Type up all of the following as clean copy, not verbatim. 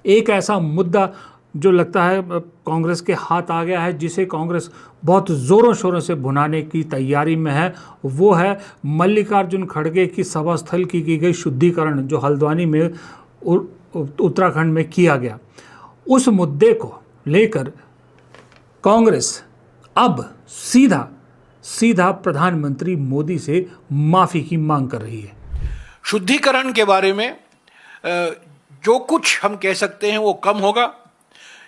एक ऐसा मुद्दा जो लगता है कांग्रेस के हाथ आ गया है, जिसे कांग्रेस बहुत ज़ोरों शोरों से भुनाने की तैयारी में है, वो है मल्लिकार्जुन खड़गे की सभा स्थल की गई शुद्धिकरण जो हल्द्वानी में उत्तराखंड में किया गया। उस मुद्दे को लेकर कांग्रेस अब सीधा प्रधानमंत्री मोदी से माफ़ी की मांग कर रही है। शुद्धिकरण के बारे में जो कुछ हम कह सकते हैं वो कम होगा।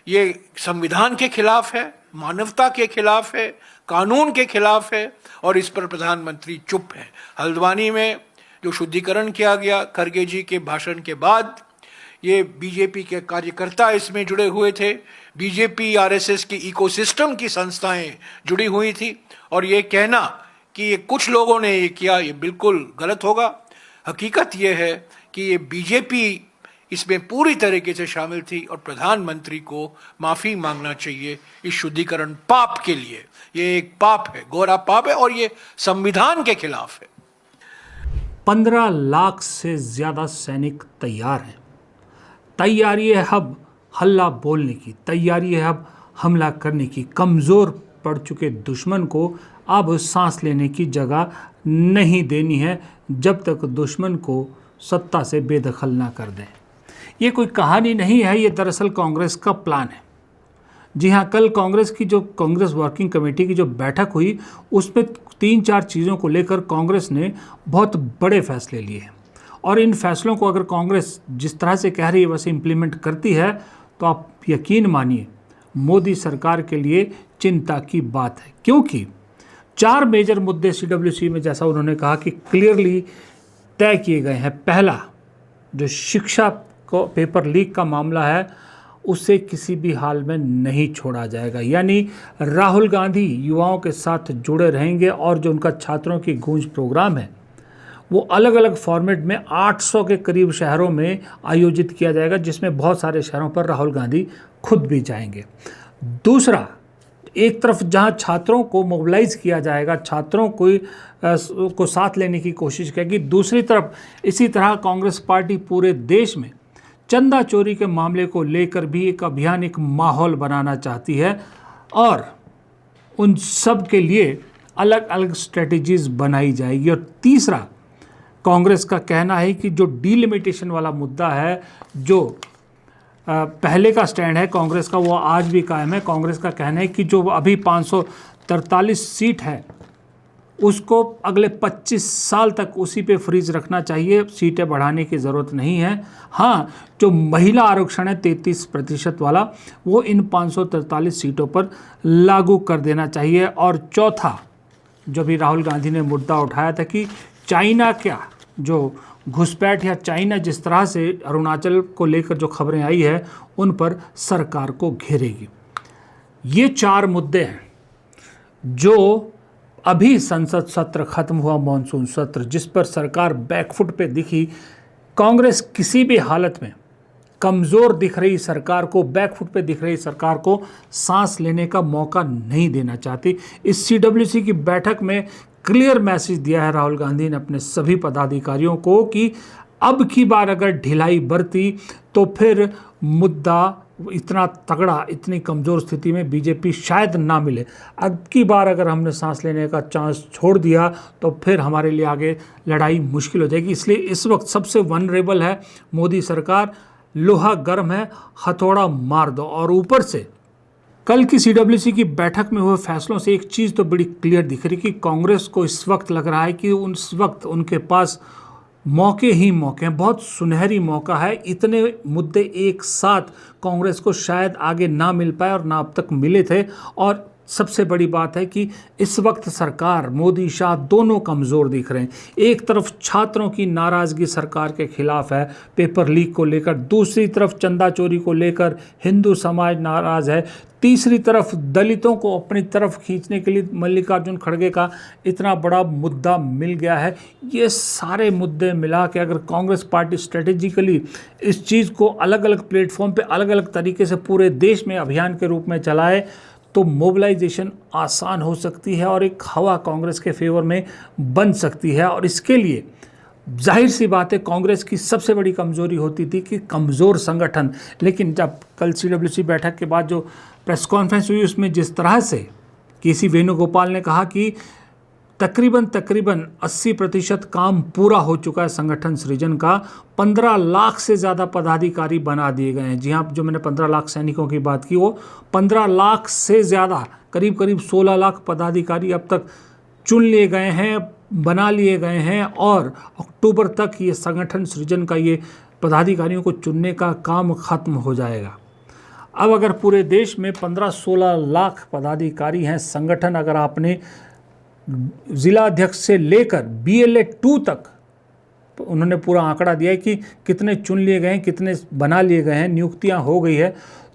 ये संविधान के खिलाफ है, मानवता के खिलाफ है, कानून के खिलाफ है, और इस पर प्रधानमंत्री चुप है। हल्द्वानी में जो शुद्धिकरण किया गया खड़गे जी के भाषण के बाद, ये बीजेपी के कार्यकर्ता इसमें जुड़े हुए थे, बीजेपी आरएसएस की इकोसिस्टम की संस्थाएं जुड़ी हुई थी, और ये कहना कि ये कुछ लोगों ने ये किया, ये बिल्कुल गलत होगा। हकीकत ये है कि ये बीजेपी इसमें पूरी तरीके से शामिल थी, और प्रधानमंत्री को माफ़ी मांगना चाहिए इस शुद्धिकरण पाप के लिए। ये एक पाप है, गोरा पाप है, और ये संविधान के खिलाफ है। 15 लाख से ज़्यादा सैनिक तैयार हैं। तैयारी है अब हल्ला बोलने की, तैयारी है अब हमला करने की। कमज़ोर पड़ चुके दुश्मन को अब सांस लेने की जगह नहीं देनी है, जब तक दुश्मन को सत्ता से बेदखल ना कर दें। ये कोई कहानी नहीं है, ये दरअसल कांग्रेस का प्लान है। जी हाँ, कल कांग्रेस वर्किंग कमेटी की जो बैठक हुई, उसमें 3-4 चीज़ों को लेकर कांग्रेस ने बहुत बड़े फैसले लिए हैं, और इन फैसलों को अगर कांग्रेस जिस तरह से कह रही है वैसे इम्प्लीमेंट करती है तो आप यकीन मानिए मोदी सरकार के लिए चिंता की बात है। क्योंकि 4 मेजर मुद्दे CWC में, जैसा उन्होंने कहा, कि क्लियरली तय किए गए हैं। पहला, जो शिक्षा को पेपर लीक का मामला है, उसे किसी भी हाल में नहीं छोड़ा जाएगा। यानी राहुल गांधी युवाओं के साथ जुड़े रहेंगे, और जो उनका छात्रों की गूंज प्रोग्राम है वो अलग अलग फॉर्मेट में 800 के करीब शहरों में आयोजित किया जाएगा, जिसमें बहुत सारे शहरों पर राहुल गांधी खुद भी जाएंगे। दूसरा, एक तरफ जहां छात्रों को मोबिलाइज किया जाएगा, छात्रों को साथ लेने की कोशिश करेगी, दूसरी तरफ इसी तरह कांग्रेस पार्टी पूरे देश में चंदा चोरी के मामले को लेकर भी एक अभियान, एक माहौल बनाना चाहती है, और उन सब के लिए अलग अलग स्ट्रेटजीज बनाई जाएगी। और तीसरा, कांग्रेस का कहना है कि जो डिलिमिटेशन वाला मुद्दा है, जो पहले का स्टैंड है कांग्रेस का, वो आज भी कायम है। कांग्रेस का कहना है कि जो अभी 543 सीट है, उसको अगले 25 साल तक उसी पे फ्रीज रखना चाहिए, सीटें बढ़ाने की ज़रूरत नहीं है। हाँ, जो महिला आरक्षण है 33% वाला, वो इन 543 सीटों पर लागू कर देना चाहिए। और चौथा, जो भी राहुल गांधी ने मुद्दा उठाया था कि चाइना क्या, जो घुसपैठ या चाइना जिस तरह से अरुणाचल को लेकर जो खबरें आई है, उन पर सरकार को घेरेगी। ये 4 मुद्दे हैं जो अभी संसद सत्र खत्म हुआ, मॉनसून सत्र, जिस पर सरकार बैकफुट पे दिखी। कांग्रेस किसी भी हालत में कमज़ोर दिख रही सरकार को, बैकफुट पे दिख रही सरकार को सांस लेने का मौका नहीं देना चाहती। इस CWC की बैठक में क्लियर मैसेज दिया है राहुल गांधी ने अपने सभी पदाधिकारियों को कि अब की बार अगर ढिलाई बरती तो फिर मुद्दा इतना तगड़ा, इतनी कमज़ोर स्थिति में बीजेपी शायद ना मिले। अब की बार अगर हमने सांस लेने का चांस छोड़ दिया तो फिर हमारे लिए आगे लड़ाई मुश्किल हो जाएगी। इसलिए इस वक्त सबसे वनरेबल है मोदी सरकार, लोहा गर्म है, हथौड़ा मार दो। और ऊपर से कल की CWC की बैठक में हुए फैसलों से एक चीज़ तो बड़ी क्लियर दिख रही कि कांग्रेस को इस वक्त लग रहा है कि उस वक्त उनके पास मौके ही मौके हैं, बहुत सुनहरी मौका है। इतने मुद्दे एक साथ कांग्रेस को शायद आगे ना मिल पाए और ना अब तक मिले थे। और सबसे बड़ी बात है कि इस वक्त सरकार, मोदी शाह दोनों कमज़ोर दिख रहे हैं। एक तरफ छात्रों की नाराज़गी सरकार के खिलाफ है पेपर लीक को लेकर, दूसरी तरफ चंदा चोरी को लेकर हिंदू समाज नाराज़ है, तीसरी तरफ दलितों को अपनी तरफ खींचने के लिए मल्लिकार्जुन खड़गे का इतना बड़ा मुद्दा मिल गया है। ये सारे मुद्दे मिला के अगर कांग्रेस पार्टी स्ट्रेटेजिकली इस चीज़ को अलग अलग प्लेटफॉर्म पे अलग अलग तरीके से पूरे देश में अभियान के रूप में चलाए तो मोबिलाइजेशन आसान हो सकती है और एक हवा कांग्रेस के फेवर में बन सकती है। और इसके लिए जाहिर सी बात है कांग्रेस की सबसे बड़ी कमजोरी होती थी कि कमज़ोर संगठन। लेकिन जब कल सीडब्ल्यूसी बैठक के बाद जो प्रेस कॉन्फ्रेंस हुई उसमें जिस तरह से केसी वेणुगोपाल ने कहा कि तकरीबन 80% काम पूरा हो चुका है संगठन सृजन का, 15 लाख से ज़्यादा पदाधिकारी बना दिए गए हैं। जी हाँ, जो मैंने 15 लाख सैनिकों की बात की वो 15 लाख से ज़्यादा, करीब करीब 16 लाख पदाधिकारी अब तक चुन लिए गए हैं, बना लिए गए हैं और अक्टूबर तक ये संगठन सृजन का ये पदाधिकारियों को चुनने का काम खत्म हो जाएगा। अब अगर पूरे देश में 15-16 लाख पदाधिकारी हैं, संगठन अगर आपने जिला अध्यक्ष से लेकर BLA 2 तक उन्होंने पूरा आंकड़ा दिया है कि कितने चुन लिए गए हैं, कितने बना लिए गए हैं, नियुक्तियां हो गई है,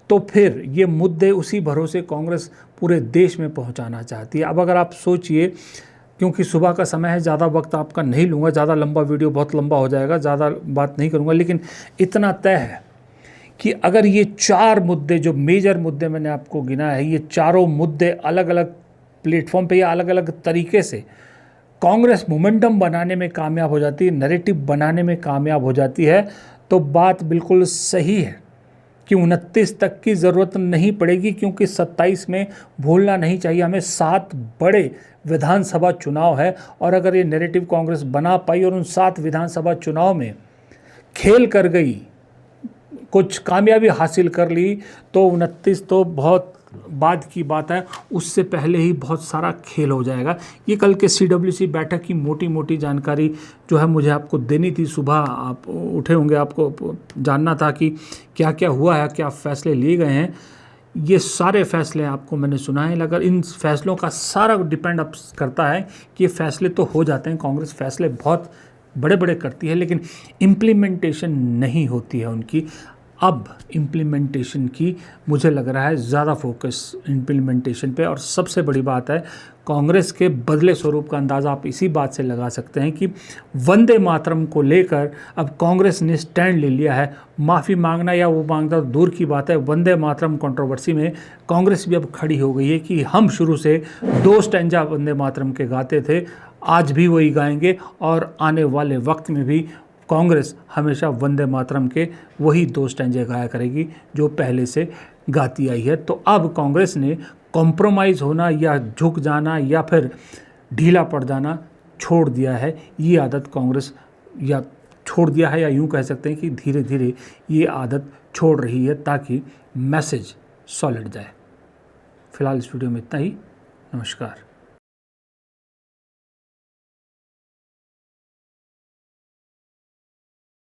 तो फिर ये मुद्दे उसी भरोसे कांग्रेस पूरे देश में पहुंचाना चाहती है। अब अगर आप सोचिए, क्योंकि सुबह का समय है, ज़्यादा वक्त आपका नहीं लूँगा, ज़्यादा लंबा वीडियो बहुत लंबा हो जाएगा, ज़्यादा बात नहीं करूँगा, लेकिन इतना तय है कि अगर ये 4 मुद्दे जो मेजर मुद्दे मैंने आपको गिना है, ये चारों मुद्दे अलग अलग प्लेटफॉर्म पे या अलग अलग तरीके से कांग्रेस मोमेंटम बनाने में कामयाब हो जाती है, नैरेटिव बनाने में कामयाब हो जाती है, तो बात बिल्कुल सही है कि 29 तक की ज़रूरत नहीं पड़ेगी, क्योंकि 27 में भूलना नहीं चाहिए हमें 7 बड़े विधानसभा चुनाव है। और अगर ये नैरेटिव कांग्रेस बना पाई और उन 7 विधानसभा चुनाव में खेल कर गई, कुछ कामयाबी हासिल कर ली, तो 29 तो बहुत बाद की बात है, उससे पहले ही बहुत सारा खेल हो जाएगा। ये कल के CWC बैठक की मोटी मोटी जानकारी जो है मुझे आपको देनी थी। सुबह आप उठे होंगे, आपको जानना था कि क्या क्या हुआ है, क्या फैसले लिए गए हैं। ये सारे फैसले आपको मैंने सुनाए, अगर इन फैसलों का सारा डिपेंड अप करता है कि ये फैसले तो हो जाते हैं, कांग्रेस फैसले बहुत बड़े बड़े करती है लेकिन इम्प्लीमेंटेशन नहीं होती है उनकी। अब इम्प्लीमेंटेशन की मुझे लग रहा है ज़्यादा फोकस इम्प्लीमेंटेशन पे। और सबसे बड़ी बात है, कांग्रेस के बदले स्वरूप का अंदाज़ा आप इसी बात से लगा सकते हैं कि वंदे मातरम को लेकर अब कांग्रेस ने स्टैंड ले लिया है। माफ़ी मांगना या वो मांगना दूर की बात है, वंदे मातरम कंट्रोवर्सी में कांग्रेस भी अब खड़ी हो गई है कि हम शुरू से 2 स्टैंजा वंदे मातरम के गाते थे, आज भी वही गाएंगे और आने वाले वक्त में भी कांग्रेस हमेशा वंदे मातरम के वही 2 स्टैंजे गाया करेगी जो पहले से गाती आई है। तो अब कांग्रेस ने कॉम्प्रोमाइज़ होना या झुक जाना या फिर ढीला पड़ जाना छोड़ दिया है। ये आदत कांग्रेस या छोड़ दिया है, या यूँ कह सकते हैं कि धीरे धीरे ये आदत छोड़ रही है ताकि मैसेज सॉलिड जाए। फिलहाल इस वीडियो में इतना ही। नमस्कार।